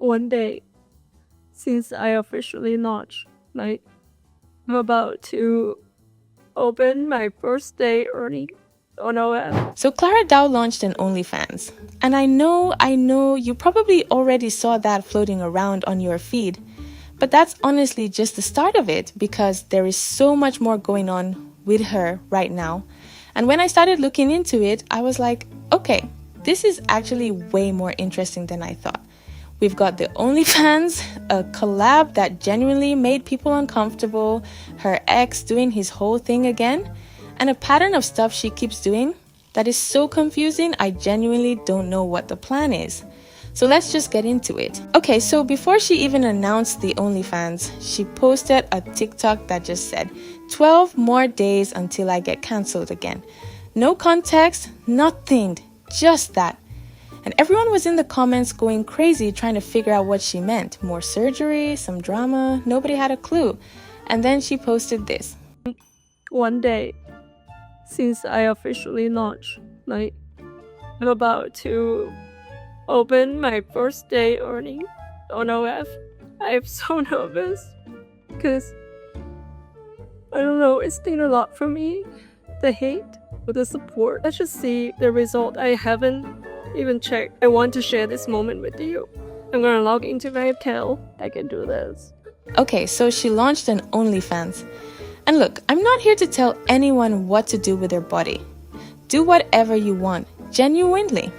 one day since I officially launched. Like, I'm about to open my first day earning on OF. So Clara Dao launched an Onlyfans. And I know you probably already saw that floating around on your feed. But that's honestly just the start of it, because there is so much more going on with her right now. And when I started looking into it, I was like, okay, this is actually way more interesting than I thought. We've got the OnlyFans, a collab that genuinely made people uncomfortable, her ex doing his whole thing again, and a pattern of stuff she keeps doing that is so confusing, I genuinely don't know what the plan is. So let's just get into it. Okay, so before she even announced the OnlyFans, she posted a TikTok that just said, 12 more days until I get cancelled again. No context, nothing, just that. And everyone was in the comments going crazy trying to figure out what she meant. More surgery, some drama, nobody had a clue. And then she posted this. One day since I officially launched. Like, I'm about to open my first day earning on OF. I'm so nervous because I don't know, it's been a lot for me. The hate or the support. Let's just see the result. I haven't even checked. I want to share this moment with you. I'm gonna log into my account. I can do this. Okay, so she launched an OnlyFans. And look, I'm not here to tell anyone what to do with their body. Do whatever you want, genuinely.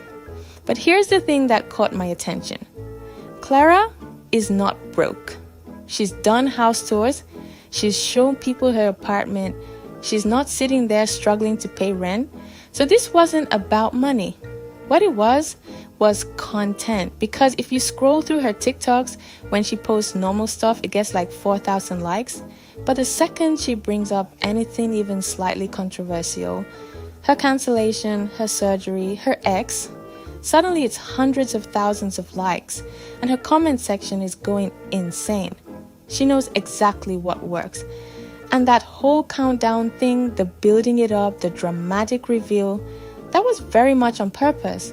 But here's the thing that caught my attention. Clara is not broke. She's done house tours. She's shown people her apartment. She's not sitting there struggling to pay rent. So this wasn't about money. What it was content. Because if you scroll through her TikToks, when she posts normal stuff, it gets like 4,000 likes. But the second she brings up anything even slightly controversial, her cancellation, her surgery, her ex, suddenly it's hundreds of thousands of likes, and her comment section is going insane. She knows exactly what works. And that whole countdown thing, the building it up, the dramatic reveal, that was very much on purpose.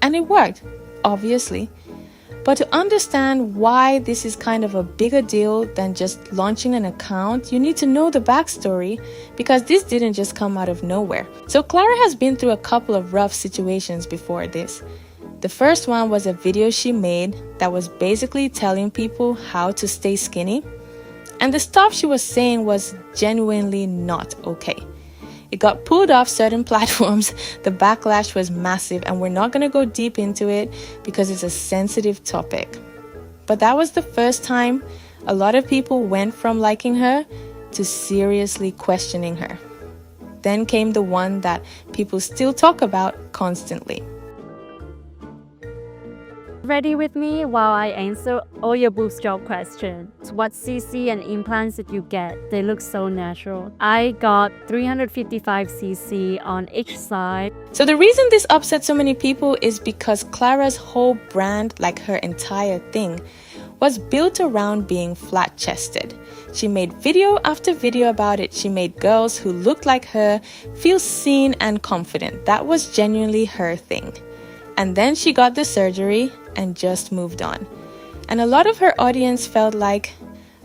And it worked, obviously. But to understand why this is kind of a bigger deal than just launching an account, you need to know the backstory, because this didn't just come out of nowhere. So Clara has been through a couple of rough situations before this. The first one was a video she made that was basically telling people how to stay skinny. And the stuff she was saying was genuinely not okay. It got pulled off certain platforms, the backlash was massive, and we're not going to go deep into it because it's a sensitive topic. But that was the first time a lot of people went from liking her to seriously questioning her. Then came the one that people still talk about constantly. Ready with me while I answer all your boob job questions. What cc and implants did you get? They look so natural. I got 355 cc on each side. So the reason this upset so many people is because Clara's whole brand, like her entire thing, was built around being flat-chested. She made video after video about it. She made girls who looked like her feel seen and confident. That was genuinely her thing. And then she got the surgery and just moved on. And a lot of her audience felt like,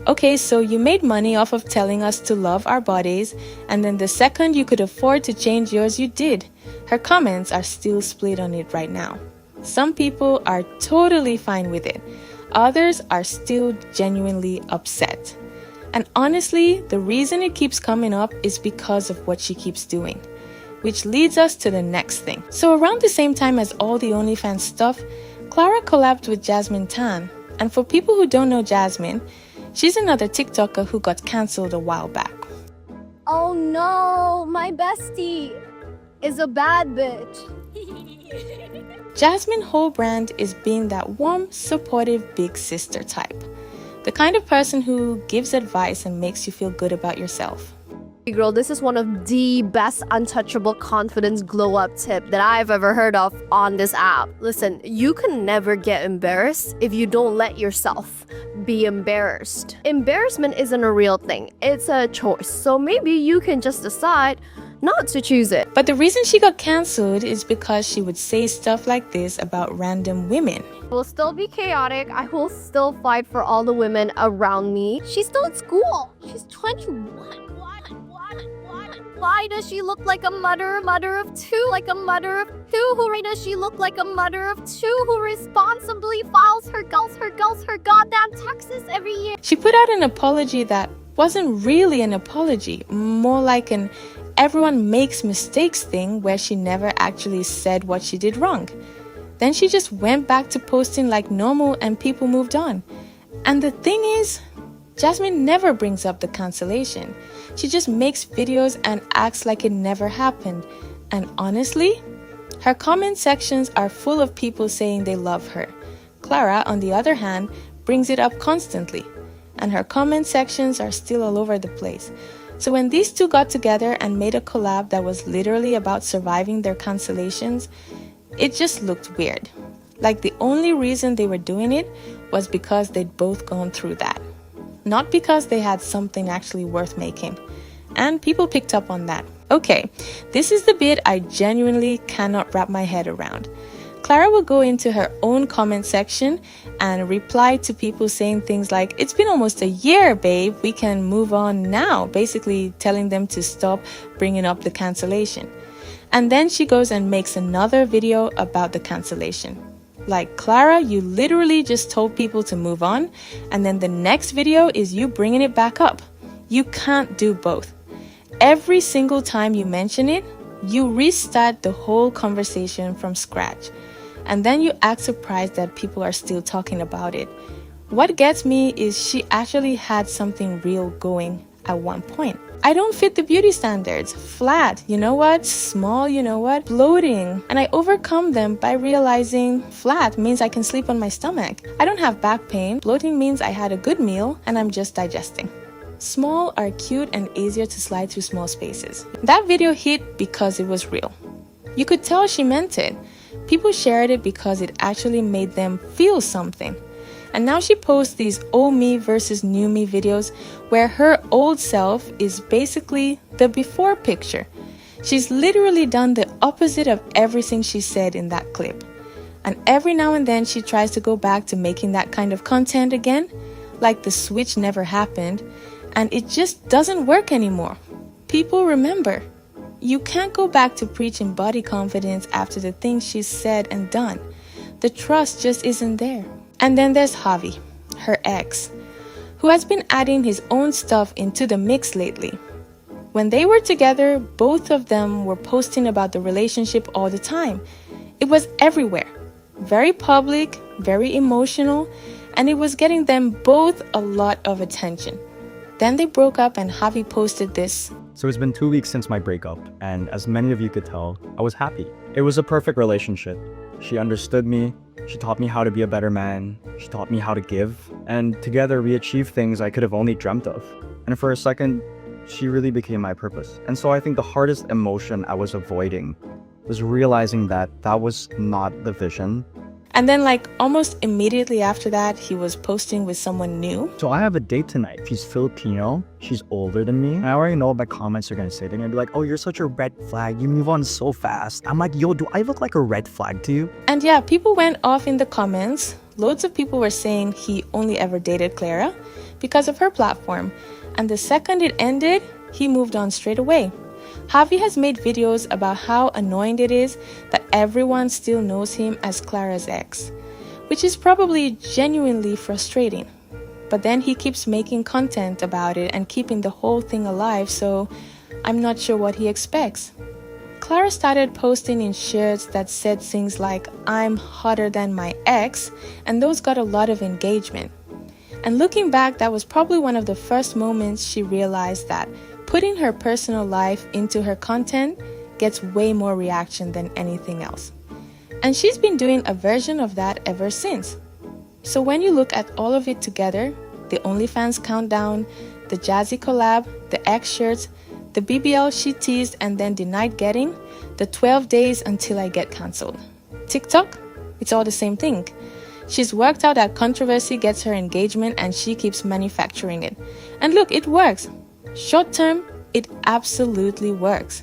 okay, so you made money off of telling us to love our bodies, and then the second you could afford to change yours, you did. Her comments are still split on it right now. Some people are totally fine with it. Others are still genuinely upset. And honestly, the reason it keeps coming up is because of what she keeps doing. Which leads us to the next thing. So around the same time as all the OnlyFans stuff, Clara collabed with Jasmine Tan. And for people who don't know Jasmine, she's another TikToker who got cancelled a while back. Oh no, my bestie is a bad bitch. Jasmine's whole brand is being that warm, supportive big sister type. The kind of person who gives advice and makes you feel good about yourself. Girl, this is one of the best untouchable confidence glow up tip that I've ever heard of on this app. Listen, you can never get embarrassed if you don't let yourself be embarrassed. Embarrassment isn't a real thing, it's a choice. So maybe you can just decide not to choose it. But the reason she got cancelled is because she would say stuff like this about random women. It will still be chaotic. I will still fight for all the women around me. She's still at school. She's 21. Why does she look like a mother of two? Like a mother of two? Why does she look like a mother of two who responsibly files her goddamn taxes every year? She put out an apology that wasn't really an apology, more like an everyone makes mistakes thing where she never actually said what she did wrong. Then she just went back to posting like normal and people moved on. And the thing is, Jasmine never brings up the cancellation. She just makes videos and acts like it never happened. And honestly, her comment sections are full of people saying they love her. Clara, on the other hand, brings it up constantly. And her comment sections are still all over the place. So when these two got together and made a collab that was literally about surviving their cancellations, it just looked weird. Like the only reason they were doing it was because they'd both gone through that. Not because they had something actually worth making. And people picked up on that. Okay, this is the bit I genuinely cannot wrap my head around. Clara will go into her own comment section and reply to people saying things like, "It's been almost a year, babe, we can move on now," basically telling them to stop bringing up the cancellation. And then she goes and makes another video about the cancellation. Like, Clara, you literally just told people to move on, and then the next video is you bringing it back up. You can't do both. Every single time you mention it, you restart the whole conversation from scratch. And then you act surprised that people are still talking about it. What gets me is she actually had something real going at one point. I don't fit the beauty standards. Flat, you know what? Small, you know what? Bloating. And I overcome them by realizing flat means I can sleep on my stomach. I don't have back pain. Bloating means I had a good meal and I'm just digesting. Small are cute and easier to slide through small spaces. That video hit because it was real. You could tell she meant it. People shared it because it actually made them feel something. And now she posts these old me versus new me videos where her old self is basically the before picture. She's literally done the opposite of everything she said in that clip. And every now and then she tries to go back to making that kind of content again, like the switch never happened, and it just doesn't work anymore. People remember. You can't go back to preaching body confidence after the things she's said and done. The trust just isn't there. And then there's Javi, her ex, who has been adding his own stuff into the mix lately. When they were together, both of them were posting about the relationship all the time. It was everywhere, very public, very emotional, and it was getting them both a lot of attention. Then they broke up and Javi posted this. So it's been 2 weeks since my breakup, and as many of you could tell, I was happy. It was a perfect relationship. She understood me, she taught me how to be a better man, she taught me how to give, and together we achieved things I could have only dreamt of. And for a second, she really became my purpose. And so I think the hardest emotion I was avoiding was realizing that that was not the vision. And then almost immediately after that, he was posting with someone new. So I have a date tonight. She's Filipino, she's older than me. And I already know what my comments are gonna say. They're gonna be like, "Oh, you're such a red flag, you move on so fast." I'm like, yo, do I look like a red flag to you? And yeah, people went off in the comments. Loads of people were saying he only ever dated Clara because of her platform. And the second it ended, he moved on straight away. Javi has made videos about how annoying it is that everyone still knows him as Clara's ex, which is probably genuinely frustrating. But then he keeps making content about it and keeping the whole thing alive, so I'm not sure what he expects. Clara started posting in shirts that said things like, "I'm hotter than my ex," and those got a lot of engagement. And looking back, that was probably one of the first moments she realized that putting her personal life into her content gets way more reaction than anything else. And she's been doing a version of that ever since. So when you look at all of it together, the Onlyfans countdown, the Jazzy collab, the X shirts, the BBL she teased and then denied getting, the 12 days until I get cancelled. TikTok, it's all the same thing. She's worked out that controversy gets her engagement and she keeps manufacturing it. And look, it works. Short term, it absolutely works.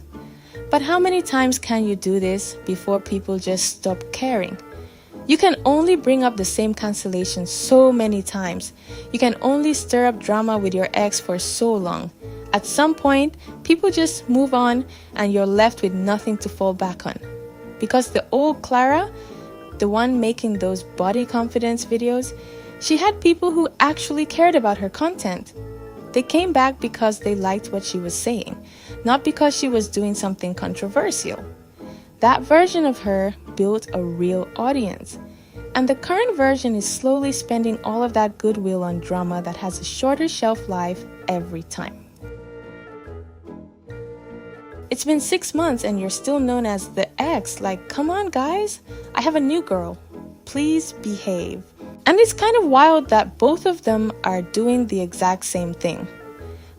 But how many times can you do this before people just stop caring? You can only bring up the same cancellation so many times. You can only stir up drama with your ex for so long. At some point, people just move on and you're left with nothing to fall back on. Because the old Clara, the one making those body confidence videos, she had people who actually cared about her content. They came back because they liked what she was saying, not because she was doing something controversial. That version of her built a real audience. And the current version is slowly spending all of that goodwill on drama that has a shorter shelf life every time. It's been 6 months and you're still known as the ex. Like, come on guys, I have a new girl. Please behave. And it's kind of wild that both of them are doing the exact same thing.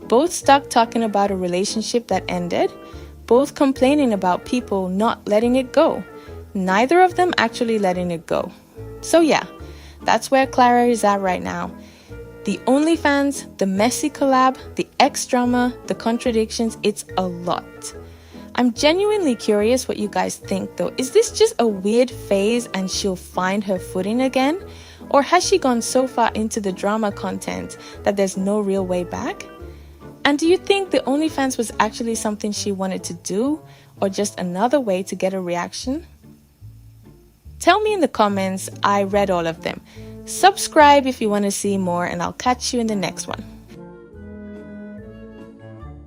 Both stuck talking about a relationship that ended, both complaining about people not letting it go. Neither of them actually letting it go. So yeah, that's where Clara is at right now. The Onlyfans, the messy collab, the ex drama, the contradictions, it's a lot. I'm genuinely curious what you guys think though. Is this just a weird phase and she'll find her footing again? Or has she gone so far into the drama content that there's no real way back? And do you think the OnlyFans was actually something she wanted to do, or just another way to get a reaction? Tell me in the comments. I read all of them. Subscribe if you want to see more, and I'll catch you in the next one.